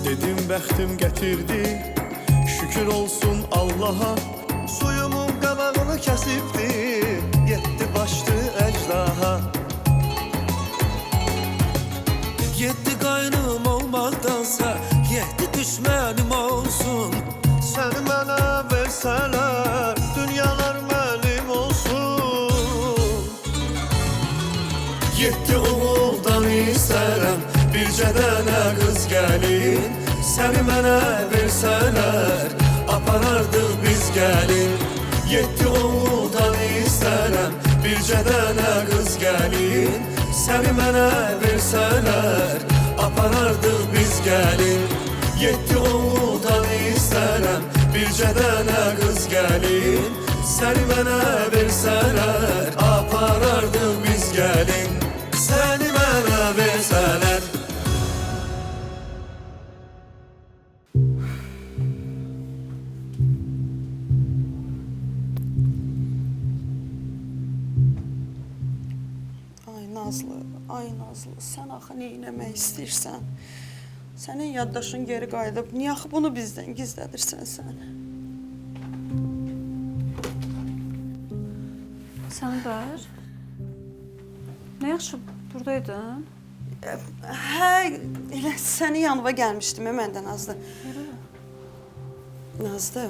Dedim bəxtim gətirdi, şükür olsun Allaha. Suyumun qabağını kəsibdi, yetdi başdı əcdaha. Yetdi qaynım olmaqdansa, yetdi düşmənim olsun. Səni mənə versələr, dünyalar mənim olsun. Yetdi oğuldan istərəm, bircə dənə qız gəlin. Səni mənə versələr, aparardıq biz gəlin. Yetdi oğuldan istərəm, bircə dənə qız gəlin. Səni mənə versələr, aparardıq biz gəlin. Yetdi oğuldan istərəm, bircə dənə qız gəlin. Səni mənə versələr, aparardıq biz gəlin. Səni mənə versələr. Ay Nazlı, sən axı nə eləmək istəyirsən? Sənin yaddaşın geri qayıdıb, niyə axı bunu bizdən gizlədirsən sən? Sənbər, nə yaxşı buradaydın? Hə, elə sənin yanıma gəlmişdim, mən də Nazlı. Nazlı,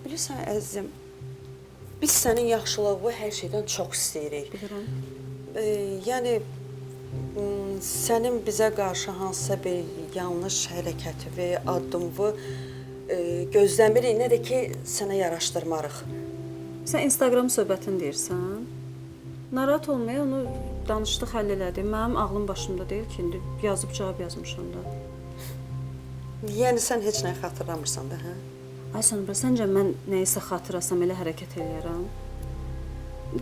bilirsən əzizim, biz sənin yaxşılığı hər şeydən çox istəyirik. Bilirəm. Yəni, sənin bizə qarşı hansısa bir yanlış hərəkəti və addımı gözləmirik, nə də ki, sənə yaraşdırmarıq. Sən Instagram söhbətini deyirsən. Narahat olmaya onu danışdıq, həll elədik. Mənim ağlım başımda deyil ki, indi yazıb cavab yazmışam da. Yəni, sən heç nəyi xatırlamırsan da, hə? Ay Sənbər, səncə mən nəyisə xatırlasam elə hərəkət eləyərəm?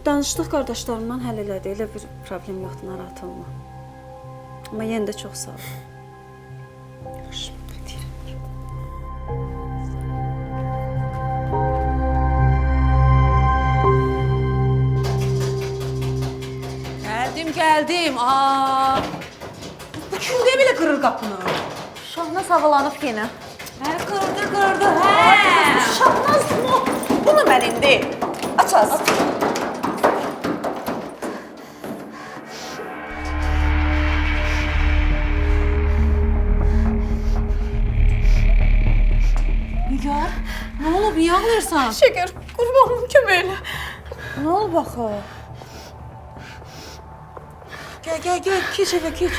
Danışdıq qardaşlarımdan həll elədik, elə bir problem yoxdur, narahat olma. Amma yenə də çox sağ ol. Yaxşı, deyirəm ki. Gəldim. Bu kim deyə belə qırır qapını? Şahnaz havalanıb yenə. Hə, qırdı, hə. Şahnaz mı? Bunu mən indi açaz. Nigar, nə olub, niyə ağlayırsan? Şeker, qurbanım kömək elə. Nə olub axı? Gəl, keç evə, keç.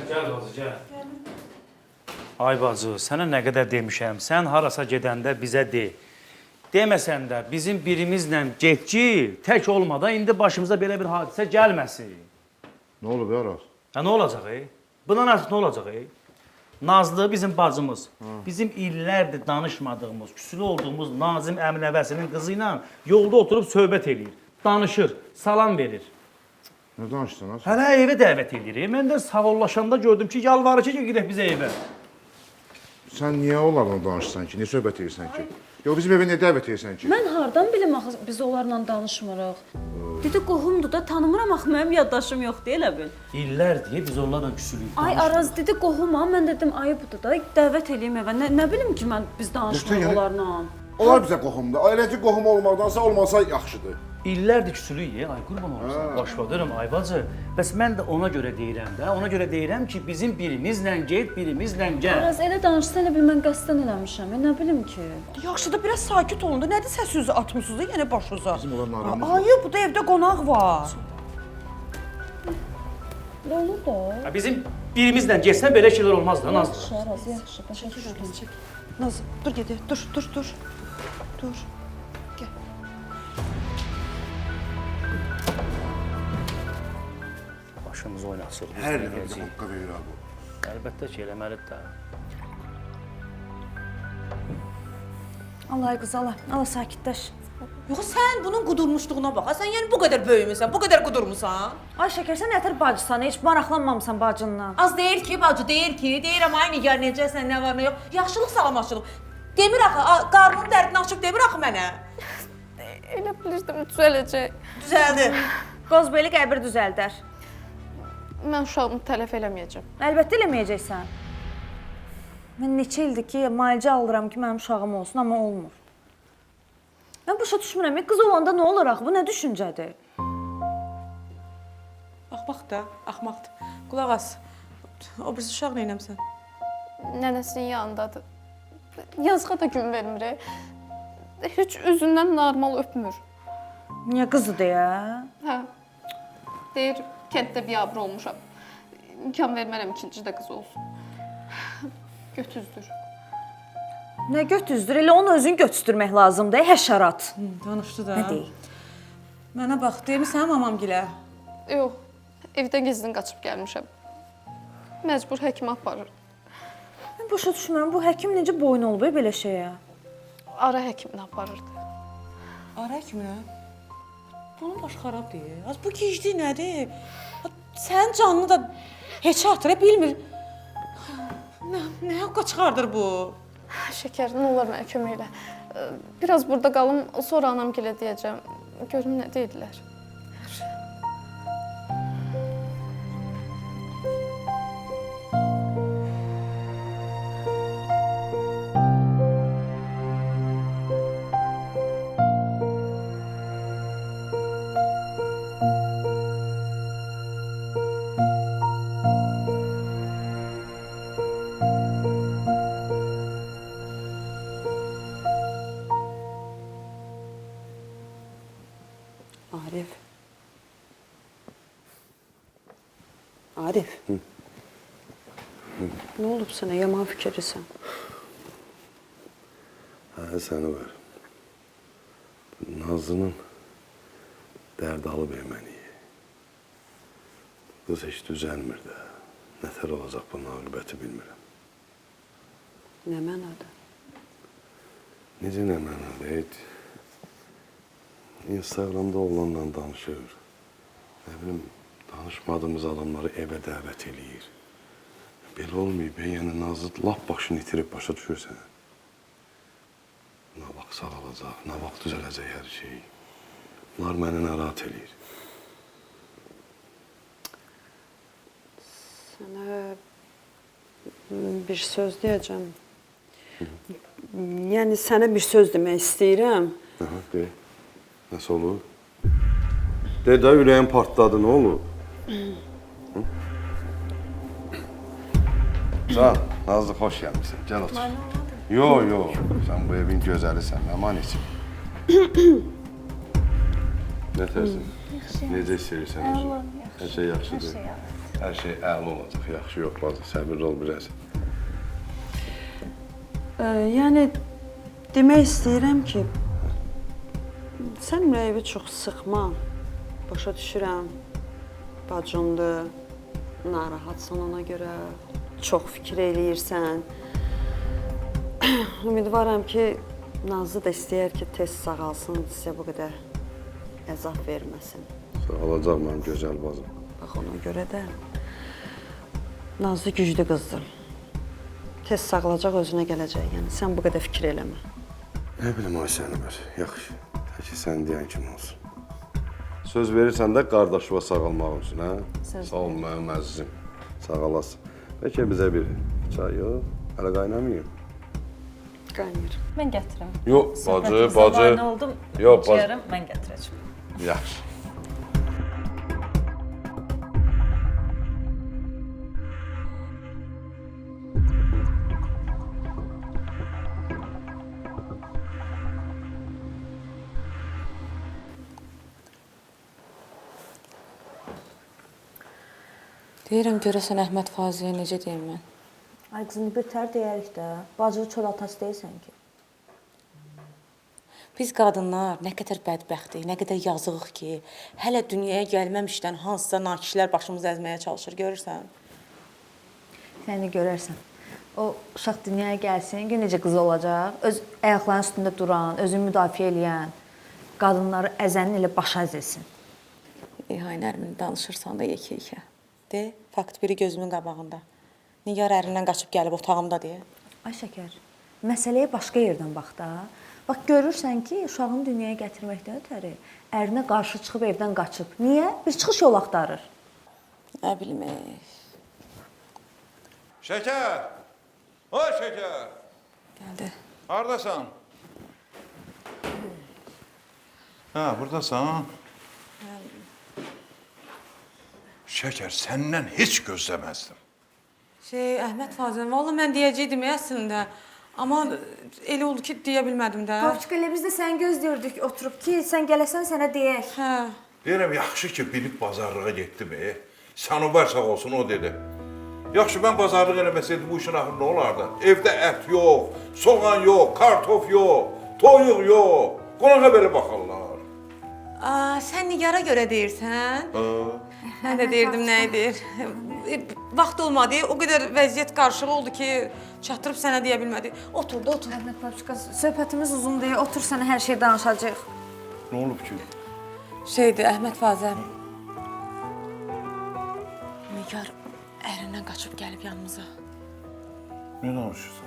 Gəl bacı, gəl. Ay bacı, sənə nə qədər demişəm, sən harasa gedəndə bizə de. Deməsən də bizim birimizlə get ki, tək olmadan indi başımıza belə bir hadisə gəlməsin. Nə olub Aras? Ya nə olacaq, Bundan artıq nə olacaq, Nazlı bizim bacımız, bizim illərdir danışmadığımız, küsülü olduğumuz Nazim Əminəvəsinin qızı ilə yolda oturub söhbət eləyir, danışır, salam verir. Nə danışdın Aras? Hələ evə dəvət edir. Mən də sağollaşanda gördüm ki, yalvarıcı ki, gedək bizə evə. Sən niyə onlarla danışsan ki? Niyə söhbət edirsən ki? Yox, bizim evə niyə dəvət edirsən ki? Mən hardan bilim axı biz onlarla danışmırıq. Dedi qohumdur da, tanımıram axı, mənim yaddaşım yoxdur elə bil. İllərdir biz onlarla küsülüyük. Ay Araz dedi qohumam, mən dedim ayıbdır da, dəvət eləyim evə. Nə bilim ki, mən biz danışmırıq onlarla. Onlar bizə qohumdur. Ailəci qohum olmaqdansa olmasa yaxşıdır. İllərdir küsülüyük, ay qurban olursan, başladırım, ay bacı. Bəs mən də ona görə deyirəm də, ona görə deyirəm ki, bizim birimizlə get, birimizlə gəl. Araz elə danışsa elə bil mən qəsdən eləmişəm, nə bilim ki. Yaxşı da biraz sakit olun da, nədir səs üzü atmısınız da yenə başınıza? Bizim onların aramız Ayı, bu da evdə qonaq var. Olur da. Bizim birimizlə getsən belə şeylər olmaz da, Nazlı. Yaxşı, Araz, yaxşı. Başa düşdüm. Nazlı, dur gedək, dur. Dur. Gəl. Başımız oynasın. Hər dəfə bizə haqqa verir bu. Əlbəttə ki, eləməlidir də. Allah qız, Allah sakitləş. Yox, sən bunun qudurmuşluğuna bax. Sən yəni bu qədər böyümüsən, bu qədər qudurmusan. Ay şəkər, sən nətər bacısan, heç maraqlanmamısan bacından. Az deyir ki, bacı, deyir ki, deyirəm ay nigar necəsən, nə var, nə yox. Yaxşılıq, salamaçılıq. Demir axı, qarnının dərdini açıb demir axı mənə. Elə bilirdim düzələcək. Düzəldi. Qoz belə qəbir düzəldər. Mən uşağımı tələf eləməyəcəm. Əlbəttə eləməyəcəksən. Mən neçə ildir ki, müalicə alıram ki, mənim uşağım olsun, amma olmur. Mən başa düşmürəm, qız olanda nə olur axı? Bu nə düşüncədir? Bax da, axmaqdır. Qulaq as. O birisi uşaq neynəmsən? Nənəsinin yanındadır. Yazığa da gün vermir. Heç üzündən normal öpmür. Niyə qızı deyə? Hə. Deyir, kənddə biabır olmuşam. İmkan vermərəm ikinci də qız olsun. Götüzdür. Nə götüzdür? Elə onu özün götüzdürmək lazımdır, həşərat. Danışdı da. Nə deyir? Mənə bax, demirsən mamam gilə. Yox, evdən gizlin qaçıb gəlmişəm. Məcbur həkimə aparır. Mən başa düşmürəm, bu həkim necə boyun olub belə şeyə? Ara həkiminə aparırdı. Ara kimi? Bunun başı xarab deyil. Az bu gicdi nədir? Sənin canını da heç hatıra bilmir. Nə haqqa çıxardır bu? Şəkər, nə olar mənə kömək elə. Biraz burada qalım, sonra anam gilə deyəcəm. Görüm nə deyirlər. Arif. Arif. Nə olub sənə? Yaman fikirlisən. Hə, səni var. Nazlının dərd alıb məni. Qız heç düzəlmir də. Nətər olacaq bu naqibəti bilmirəm. Nə mənada? Necə nə mənada? Instagramda oğlanla danışır. Nə bilim, danışmadığımız adamları evə dəvət eləyir. Belə olmayıb, yəni Nazlı lap başını itirib başa düşürsən. Nə vaxt sağalacaq, nə vaxt düzələcək hər şey. Bunlar məni narahat eləyir. Sənə bir söz deyəcəm. Yəni sənə bir söz demək istəyirəm. Aha, de. Nəsə olur? De də, ürəyim partladı, nə olur? Can, Nazlı, xoş gəlmişsən. Gəl otur. Yox, sən bu evin gözəlisən, aman için. Nə tərsin? Necə istəyirsən özün? Hər şey yaxşıdır. Hər şey əla olacaq, yaxşı yox, bazı, səbirli ol biraz. Yəni demək istəyirəm ki, sən ürəyimi çox sıxma. Başa düşürəm. Bacındır, narahatsan ona görə. Çox fikir eləyirsən. Ümidvaram ki, Nazlı da istəyər ki, tez sağalsın, sizə bu qədər əzab verməsin. Sağalacaq mənim gözəl bazım. Bax, ona görə də Nazlı güclü qızdır. Tez sağalacaq, özünə gələcək. Yəni, sən bu qədər fikir eləmə. Nə bilim, ay səni ver, yaxşı. Təki sən deyən kimi olsun. Söz verirsən də qardaşıva sağalmaq üçün, hə? Sağ ol, mənim əzizim. Sağ olasın. Bəlkə bizə bir çay yox, hələ qaynamayım. Qaynayır. Mən gətirim. Yox, bacı. Söhbətimizə oldum. Yox, bacı. Ciyərim, mən gətirəcəm. Yaxşı. Deyirəm, görəsən Əhməd Faziyə necə deyim mən? Ay qızım, bir tər deyərik də. Bacı çöl atası deyilsən ki. Biz qadınlar nə qədər bədbəxtik, nə qədər yazığıq ki, hələ dünyaya gəlməmişdən hansısa nakişlər başımızı əzməyə çalışır, görürsən? Sən də görərsən. O uşaq dünyaya gəlsin, gör necə qız olacaq. Öz ayaqlarının üstündə duran, özünü müdafiə edən, qadınları əzənin elə baş əzilsin. Ay Nərmin, danışırsan da yekə-yekə. De, fakt biri gözümün qabağında. Nigar ərindən qaçıb gəlib otağımda deyə. Ay şəkər, məsələyə başqa yerdən bax da. Bax görürsən ki, uşağını dünyaya gətirməkdən ötəri ərinə qarşı çıxıb evdən qaçıb. Niyə? Bir çıxış yolu axtarır. Nə bilim. Şəkər! O Şəkər! Gəldi. Hardasan? Ha, buradasan. Şəkər, səndən heç gözləməzdim. Əhməd Fazil, vallahi mən deyəcəydim əslində. Amma elə oldu ki, deyə bilmədim də. Babçıq, elə biz də səni gözləyirdik oturub ki, sən gələsən sənə deyək. Hə. Deyirəm, yaxşı ki, bilib bazarlığa getdim. Sanobar sağ olsun, o dedi. Yaxşı, mən bazarlıq eləməsəydim, bu işin axırı nə olardı? Evdə ət yox, soğan yox, kartof yox, toyuq yox. Qonağa belə baxarlar. Sən Nigara görə deyirsən? Mən də deyirdim, nə edir? Vaxt olmadı, o qədər vəziyyət qarışıq oldu ki, çatdırıb sənə deyə bilmədi. Otur da, otur. Əhməd babçıq, söhbətimiz uzundur, otur sənə hər şey danışacağıq. Nə olub ki? Əhməd Fazil. Nigar ərindən qaçıb gəlib yanımıza. Nə danışırsan?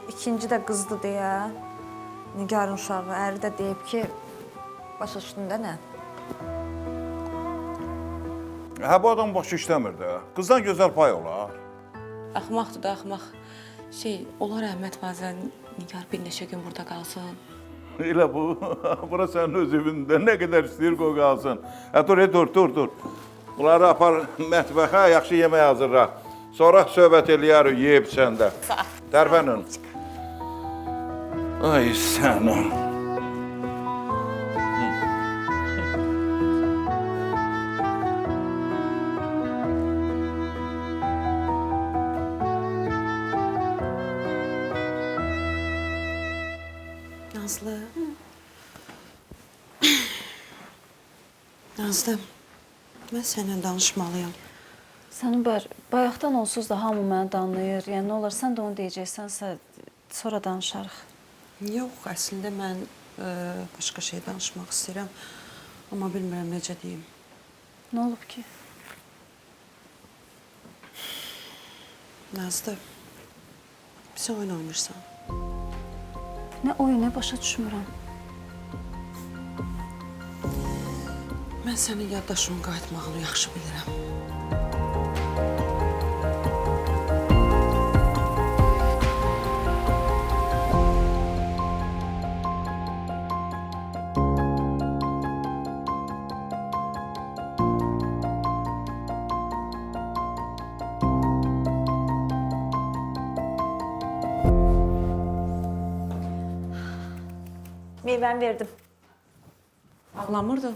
İkinci də qızdı deyə. Nigarın uşağı, əri də deyib ki, baş üstündə nə? Hə, bu adam başı işləmir də. Qızdan gözəl pay olar. Axmaqdır da, axmaq. Olar Əhməd Fazil, Nigar bir neçə gün burada qalsın. Elə bu. Bura sənin öz evində. Nə qədər istəyir qoy qalsın. Dur. Bunları apar mətbəxə, yaxşı yemək hazırla. Sonra söhbət eləyərik, yeyib səndə. Tərpənin. Ay sənin. Nazlı. Nazlı, mən sənlə danışmalıyam. Sənubər, bayaqdan onsuz da hamı məni danlayır. Yəni nə olar, sən də onu deyəcəksənsə, sonra danışarıq. Yox, əslində mən başqa şey danışmaq istəyirəm. Amma bilmirəm necə deyim. Nə olub ki? Nazlı, sən oyun oynayırsan. Nə oyunu, başa düşmürəm. Mən sənin yaddaşının qayıtmağını yaxşı bilirəm. Meyvəni verdim. Ağlamırdı.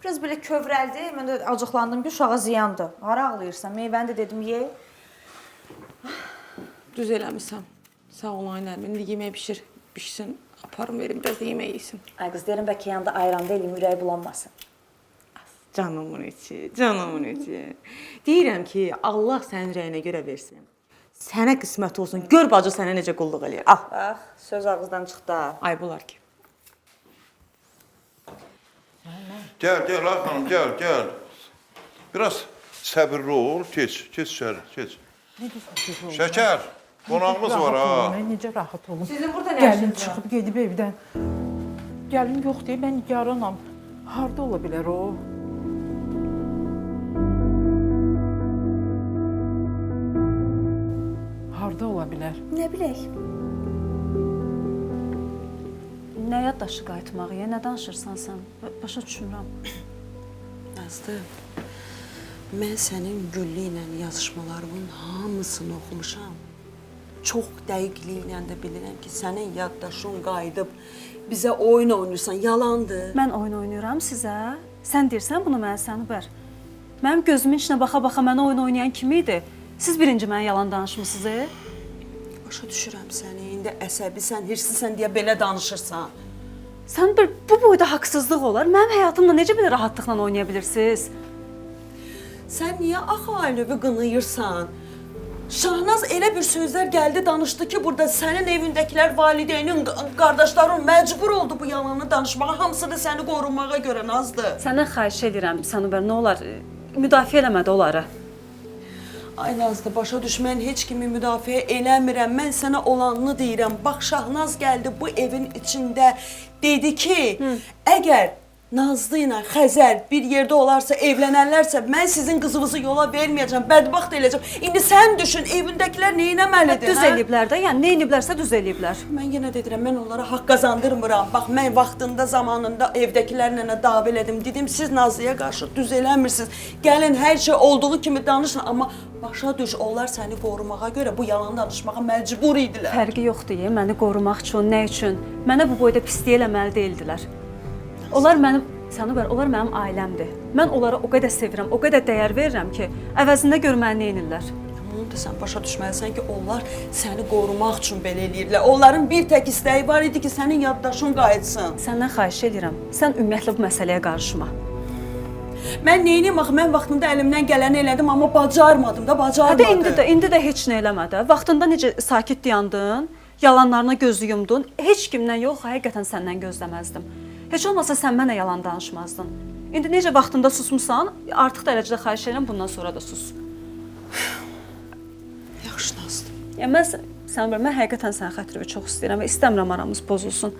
Biraz belə kövrəldi, mən də acıqlandım ki, uşağa ziyandır. Hara ağlayırsan? Meyvəni də dedim, ye. Düz eləmirsən. Sağ ol ay Nərmin, yemək bişsin, aparım verim, biraz da yemək yesin. Ay qız, deyirəm, bəlkə yanında ayranda eləyim, ürəyi bulanmasın. Canımın içi. Deyirəm ki, Allah sənin rəyinə görə versin. Sənə qismət olsun, gör bacı sənə necə qulluq eləyir. Bax, söz ağızdan çıxdı. Ay bular ki. Gəl, ay xanım, gəl. Biraz səbirli ol, keç içəri, keç. Şəkər, qonağımız var ha. Necə rahat olun. Sizin burada nə Gəlin işiniz var? çıxıb gedib evdən. Gəlin yox deyə mən nigaranam. Harda ola bilər o? Harda ola bilər? Nə bilək? Nə yaddaşı qayıtmağı, nə danışırsan sən? Başa düşmürəm. Nazlı, mən sənin Güllü ilə yazışmalarımın hamısını oxumuşam. Çox dəqiqliklə də bilirəm ki, sənin yaddaşın qayıdıb bizə oyun oynayırsan, yalandır. Mən oyun oynayıram sizə. Sən deyirsən bunu mənə Sənubər. Mənim gözümün içinə baxa-baxa mənə oyun oynayan kim idi? Siz birinci mənə yalan danışmısınız? Başa düşürəm səni, indi əsəbisən, hirslisen deyə belə danışırsan. Sənubər, bu boyda haqsızlıq olar. Mənim həyatımla necə belə rahatlıqla oynaya bilirsiniz? Sən niyə axı ailəvi qınayırsan? Şahnaz elə bir sözlər gəldi, danışdı ki, burada sənin evindəkilər, valideynin, qardaşların məcbur oldu bu yalanı danışmağa. Hamısı da səni qorumağa görə, Nazlı. Səndən xahiş edirəm, Sanubər, nə olar, müdafiə eləmədi onları. Ay Nazlı, başa düş, mən heç kimi müdafiə eləmirəm. Mən sənə olanını deyirəm. Bax, Şahnaz gəldi bu evin içində, dedi ki, əgər Nazlı ilə Xəzər bir yerdə olarsa, evlənərlərsə, mən sizin qızınızı yola verməyəcəm, bədbaxt eləyəcəm. İndi sən düşün, evindəkilər nə etməlidir? Düz eləyiblər də, yəni nə ediblərsə düz eləyiblər. Mən yenə deyirəm, mən onlara haqq qazandırmıram. Bax, mən vaxtında, zamanında evdəkilərlə dava elədim. Dedim, siz Nazlıya qarşı düz eləmirsiniz. Gəlin, hər şey olduğu kimi danışın. Amma başa düş, onlar səni qorumağa görə bu yalan danışmağa məcbur idilər. Fərqi yoxdur, məni qorumaq üçün, nə üçün? Mənə bu boyda pislik eləməli deyildilər. Onlar mənim, Sanubər, onlar mənim ailəmdir. Mən onlara o qədər sevirəm, o qədər dəyər verirəm ki, əvəzində gör məni nə edirlər. Onu da sən başa düşməlisən ki, onlar səni qorumaq üçün belə eləyirlər. Onların bir tək istəyi var idi ki, sənin yaddaşın qayıtsın. Səndən xahiş edirəm, sən ümumiyyətlə bu məsələyə qarışma. Mən neyniyim axı, mən vaxtında əlimdən gələni elədim, amma bacarmadım da, bacarmadım. Hadi indi də heç nə eləmədi. Vaxtında necə sakit dayandın, yalanlarına gözü yumdun, heç kimdən yox, həqiqətən səndən gözləməzdim. Heç olmasa sən mənə yalan danışmazdın. İndi necə vaxtında susmusan, artıq dərəcədə xahiş edirəm, bundan sonra da sus. Yaxşı, Nazlı. Mən həqiqətən sənin xətrini çox istəyirəm və istəmirəm aramız pozulsun.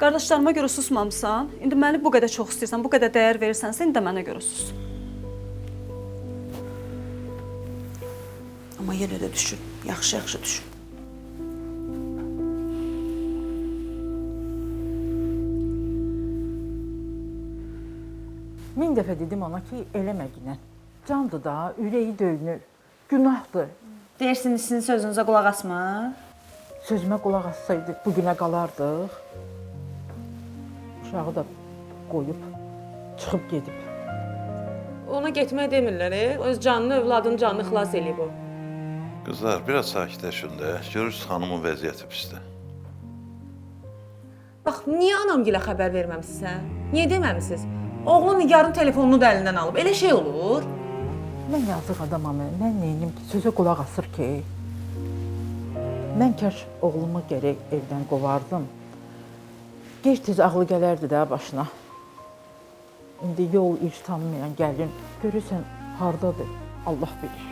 Qardaşlarıma görə susmamısan, indi məni bu qədər çox istəyirsən, bu qədər dəyər verirsənsə, indi də mənə görə sus. Amma yenə də düşün, yaxşı-yaxşı düşün. Min dəfə dedim ona ki, eləmə Ginən. Candır da, ürəyi döyünür, günahdır. Deyirsiniz, sizin sözünüzə qulaq asma. Sözümə qulaq assaydı, bugünə qalardıq. Uşağı da qoyub, çıxıb gedib. Ona getmək demirlər, öz canını, övladının canını xilas eləyib o. Qızlar, biraz sakitləşin də. Görürsünüz xanımın vəziyyəti pisdir. Bax, niyə anamgilə xəbər verməmisiniz? Niyə deməmisiniz? Oğlum Nigarın telefonunu da əlindən alıb. Elə şey olur. Mən yazıq adamam, mən neynim ki, sözə qulaq asır ki. Mən kaş oğlumu gərək evdən qovardım. Gec-tez ağlı gələrdi də başına. İndi yol iş tanımayan gəlin, görürsən hardadır, Allah bilir.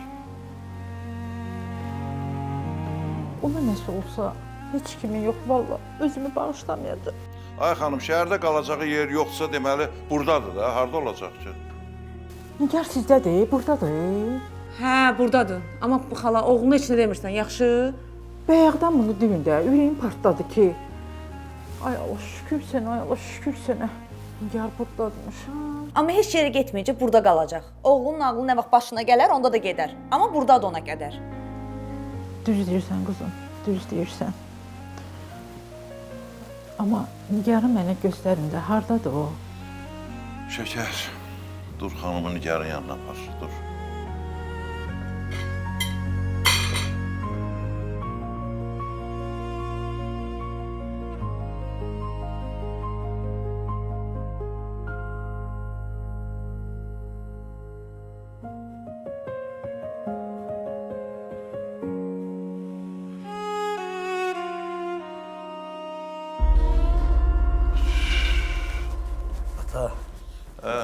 Ona nəsə olsa, heç kimin yox, valla özümü bağışlamayacaq. Ay xanım, şəhərdə qalacağı yer yoxsa deməli buradadır da, harda olacaq ki? Nigar sizdədir, buradadır. Hə, buradadır. Amma xala, oğluna heç nə demirsən, yaxşı? Bayaqdan bunu deyin də, ürəyim partladı ki. Ay Allah, şükür sənə, ay Allah, şükür sənə. Nigar buradadırmış. Amma heç yerə getməyəcək, burada qalacaq. Oğlunun ağlı nə vaxt başına gələr, onda da gedər. Amma burdadır ona qədər. Düz deyirsən qızım, düz deyirsən. Amma Nigarı mənə göstərin də, hardadır o? Şəkər, dur xanımı Nigarın yanına apar, dur.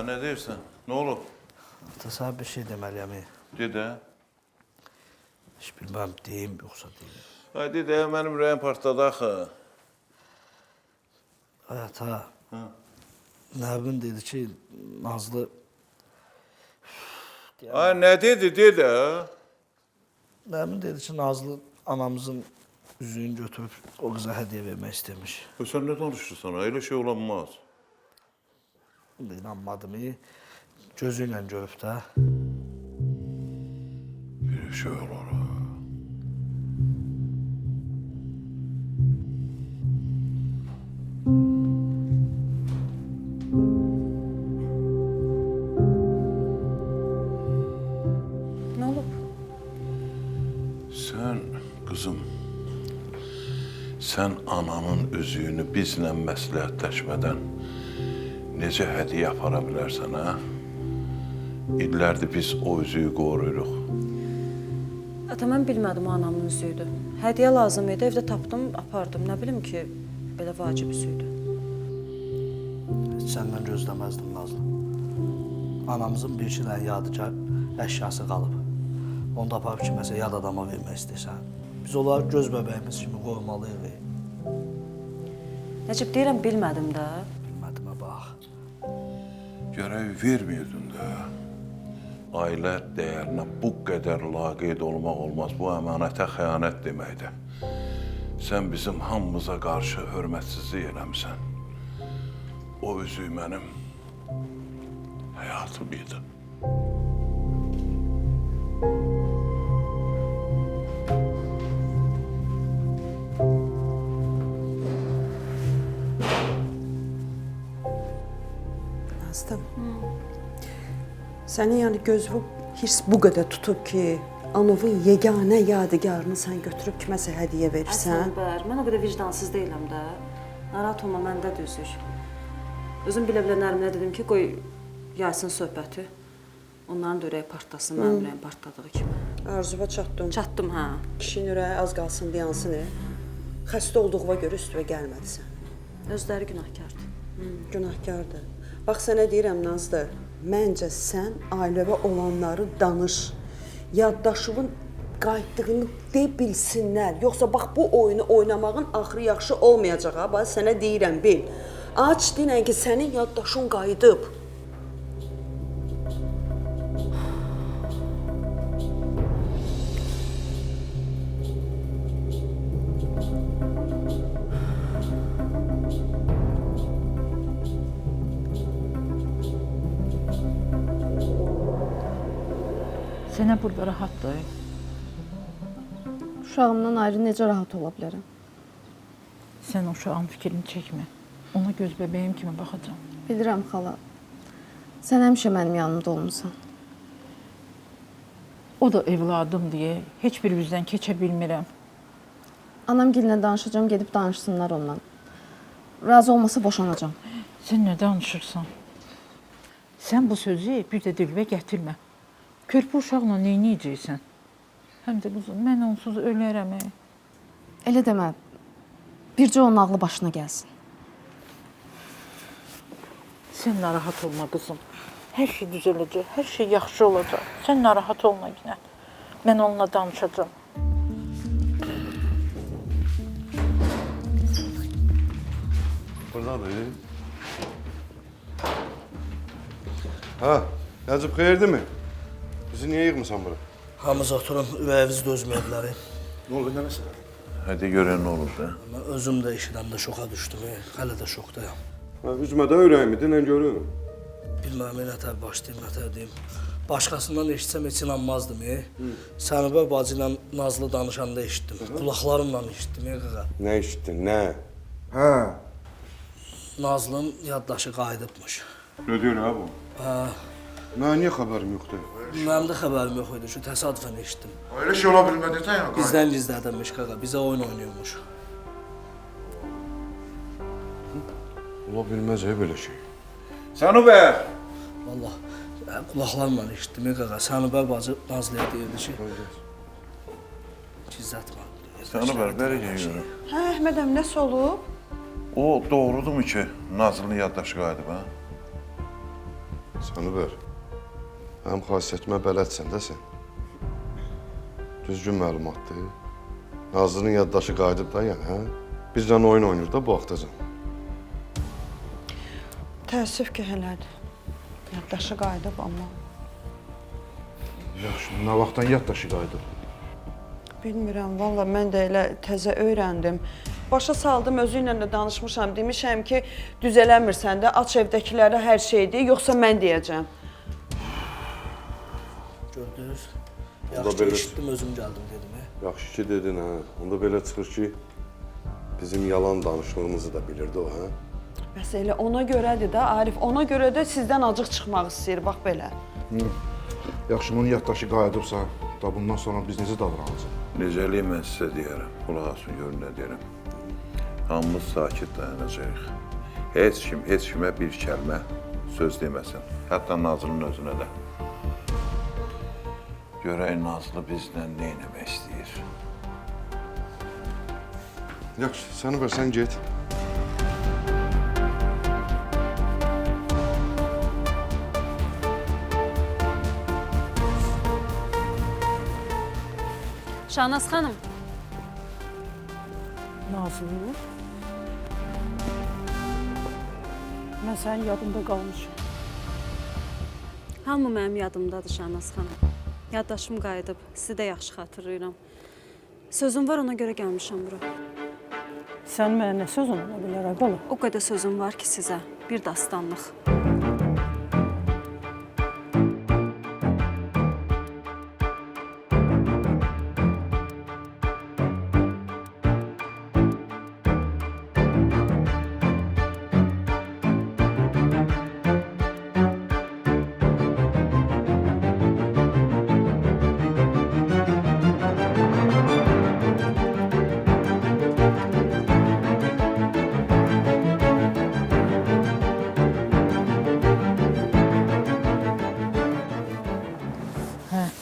Nə deyirsən? Nə olub? Sənə bir şey deməliyəm. De də. Heç bilməm, deyim yoxsa deyim. Ay, de də, mənim ürəyim partladı axı. Ata, Nəvin dedi ki, Nazlı... Ay, nə dedi, de də. Nəvin dedi ki, Nazlı anamızın üzüyünü götürüb o qıza hədiyyə vermək istəmiş. Sən nə danışırsan? Elə şey olanmaz. İnanmadım, gözü ilə görüb də. Bir şey olur. Nə olub? Sən, qızım, sən ananın üzüyünü bizlə məsləhətləşmədən necə hədiyyə apara bilərsən, hə? İllərdir biz o üzüyü qoruyuruq. Ata, mən bilmədim o anamın üzü idi. Hədiyyə lazım idi, evdə tapdım, apardım. Nə bilim ki, belə vacib üzü idi. Heç səndən gözləməzdim Nazlı. Anamızın bir iki dənə yadigar əşyası qalıb. Onu da aparıb kiməsə yad adama vermək istəyirsən. Biz onları göz bəbəyimiz kimi qorumalıyıq. Nəcib, deyirəm, bilmədim də. Bilmədimə bax. Gərək vermiyordun da. Ailə dəyərinə bu qədər laqeyd olmaq olmaz. Bu əmanətə xəyanət deməkdir. Sən bizim hamımıza qarşı hörmətsizlik eləmişsən. O üzük mənim həyatım idi. Nazlı. Səni yəni gözü hirs bu qədər tutub ki, Anovun yeganə yadigarını sən götürüb kiməsə hədiyyə verirsən. Əslən, mən o qədər vicdansız deyiləm də. Narahat olma, məndə də üzük. Özüm bilə-bilə Nərminə dedim ki, qoy yaysın söhbəti. Onların da ürəyi partlasın, mənim ürəyim partladığı kimi. Arzuva çatdım. Çatdım, hə. Kişinin ürəyi az qalsın deyansın. Xəstə olduğuna görə üstüvə gəlmədisən. Özləri günahkardır. Günahkardır. Bax, sənə deyirəm Nazlı, məncə sən ailəvə olanları danış. Yaddaşının qayıtdığını de bilsinlər. Yoxsa bax, bu oyunu oynamağın axırı yaxşı olmayacaq. Bax, sənə deyirəm, bil. Aç dinən ki, sənin yaddaşın qayıdıb. Sənə burada rahatdır. Uşağımdan ayrı necə rahat ola bilərəm? Sən uşağın fikrini çəkmə. Ona göz bəbəyim kimi baxacam. Bilirəm xala. Sən həmişə mənim yanımda olmusan. O da evladım deyə heç bir üzdən keçə bilmirəm. Anam gilinə danışacağam, gedib danışsınlar ondan. Razı olmasa boşanacağam. Sən nə danışırsan? Sən bu sözü bir də dilimə gətirmə. Körpü uşaqla neyniyəcəksən? Həm də quzum, mən onsuz ölərəm. Elə demə. Bircə onun ağlı başına gəlsin. Sən narahat olma qızım. Hər şey düzələcək, hər şey yaxşı olacaq. Sən narahat olma yenə. Mən onunla danışacağam. Buradadır. Ha, Nəcib xeyirdir mi? Bizi niyə yığmısan bura? Hamımız oturun, ürəyimiz dözməyə bilər. Ne oldu, ne mesela? Hadi görən nə olur da. Mən özüm də işləmdə şoka düşdüm. Hələ də şokdayam. Üzmə də ürəyimi, dinən görün. Bilməm, nətər başlayayım, nətər deyim. Başqasından eşitsəm heç inanmazdım. Sənubər bacı ilə Nazlı danışanda eşitdim. Qulaqlarımla eşitdim, qaqa. Nə eşitdin, nə? Ha, Nazlının yaddaşı qayıdıbmış. Nə deyir ha bu? Mən niyə xəbərim yoxdur? Mənim də xəbərim yox idi, şu təsadüfən eşitdim. öyle şey olabilmedi de yani. Bizdən gizlədilmiş qaqa, bizə oyun oynayırmış. Ola bilməz belə şey. Sənubər! Vallah, qulaqlarımla eşitdim, qaqa. Sənubər bacı Nazlıya deyirdi ki, gizlətmə. Sənubər, bəri görürüm. Hə, Əhmədəm, nəsə olub? O doğrudumu ki, Nazlının yaddaşı qayıdıb, ha? Sənubər, mənim xasiyyətimə bələdsən də sən. Düzgün məlumatdır. Nazlının yaddaşı qayıdıb da yəni, hə? Bizdən oyun oynayır da bu vaxtacan. Təəssüf ki, elədir. Yaddaşı qayıdıb, amma Yaxşı, nə vaxtdan yaddaşı qayıdıb? bilmirəm, valla mən də elə təzə öyrəndim. Başa saldım, özü ilə də danışmışam, demişəm ki, düzələmirsən də, aç evdəkilərə hər şeydir, yoxsa mən deyəcəm. Gördünüz? Onda Yaxşı ki, belə- eşitdim, özüm gəldim dedim. Yaxşı ki dedin, hə? Onda belə çıxır ki, bizim yalan danışığımızı da bilirdi o, hə? Bəs elə ona görədir də, Arif, ona görə də sizdən acıq çıxmaq istəyir, bax belə. Yaxşı, bunun yaddaşı qayıdıbsa, da bundan sonra biz necə davranacaq? Necəliyi mən sizə deyərəm. Qulaq asın, görün nə deyərəm. Hamımız sakit dayanacağıq. Heç kimə bir kəlmə söz deməsin. Hətta Nazlının özünə də. Görək Nazlı bizdən nə etmək istəyir. Yaxşı, Sənubər, sən get. Şahnaz xanım, Nazlı. Mən sənin yadında qalmışam. hamı mənim yadımdadır Şahnaz xanım. Yaddaşım qayıdıb, sizi də yaxşı xatırlayıram. Sözüm var, ona görə gəlmişəm bura. Sən mənə nə sözün ola bilər, Aqala? O qədər sözüm var ki sizə, bir dastanlıq.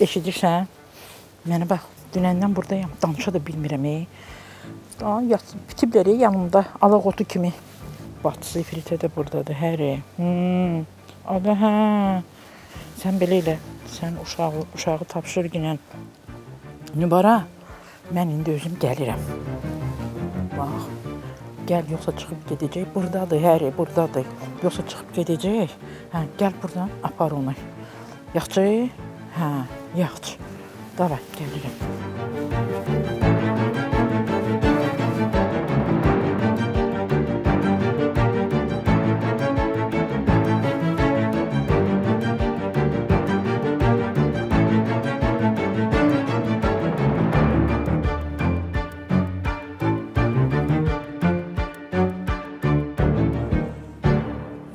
Eşidirsən? Mənə bax, dünəndən buradayam, danışa da bilmirəm. Daha bitibləri yanımda alaq otu kimi. Bacısı İfritə də buradadır, həri. Ada, hə. Sən belə elə, sən uşağı tapşır günən. Nübara, mən indi özüm gəlirəm. Bax, gəl, yoxsa çıxıb gedəcək. Buradadır, həri, buradadır. Yoxsa çıxıb gedəcək. Hə, gəl buradan, apar onu. Yaxşı? Hə, yaxşı. Davay, gəlirəm.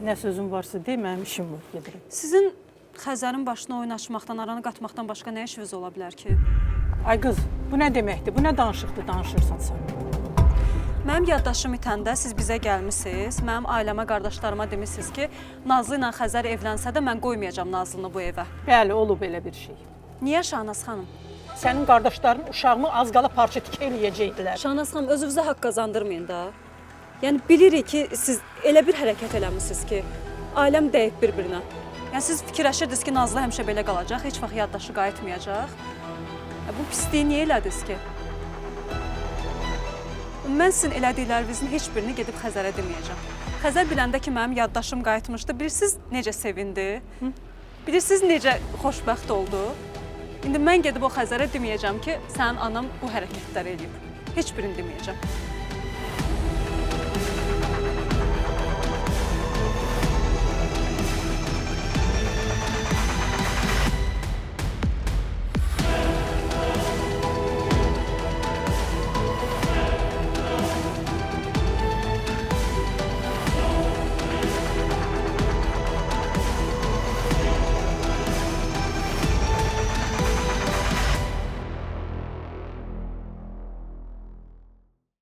Nə sözün varsa de, mənim işim var, gedirəm. Sizin Xəzərin başına oyun açmaqdan, aranı qatmaqdan başqa nə işiniz ola bilər ki? Ay qız, bu nə deməkdir? Bu nə danışıqdır, danışırsan sən? Mənim yaddaşım itəndə siz bizə gəlmisiniz, mənim ailəmə, qardaşlarıma demişsiniz ki, Nazlı ilə Xəzər evlənsə də mən qoymayacam Nazlını bu evə. Bəli, olub elə bir şey. Niyə Şahnaz xanım? Sənin qardaşların uşağımı az qala parça tikə eləyəcəkdilər. Şahnaz xanım, özünüzə haqq qazandırmayın da. Yəni bilirik ki, siz elə bir hərəkət eləmişsiniz ki, ailəm dəyib bir-birinə. Yəni siz fikirləşirdiniz ki, Nazlı həmişə belə qalacaq, heç vaxt yaddaşı qayıtmayacaq. Bu pisliyi niyə elədiniz ki? Mən sizin elədiklərinizin heç birini gedib Xəzərə deməyəcəm. Xəzər biləndə ki, mənim yaddaşım qayıtmışdı, bilirsiniz necə sevindi? Bilirsiniz necə xoşbəxt oldu? İndi mən gedib o Xəzərə deməyəcəm ki, sənin anam bu hərəkətləri eləyib. Heç birini deməyəcəm.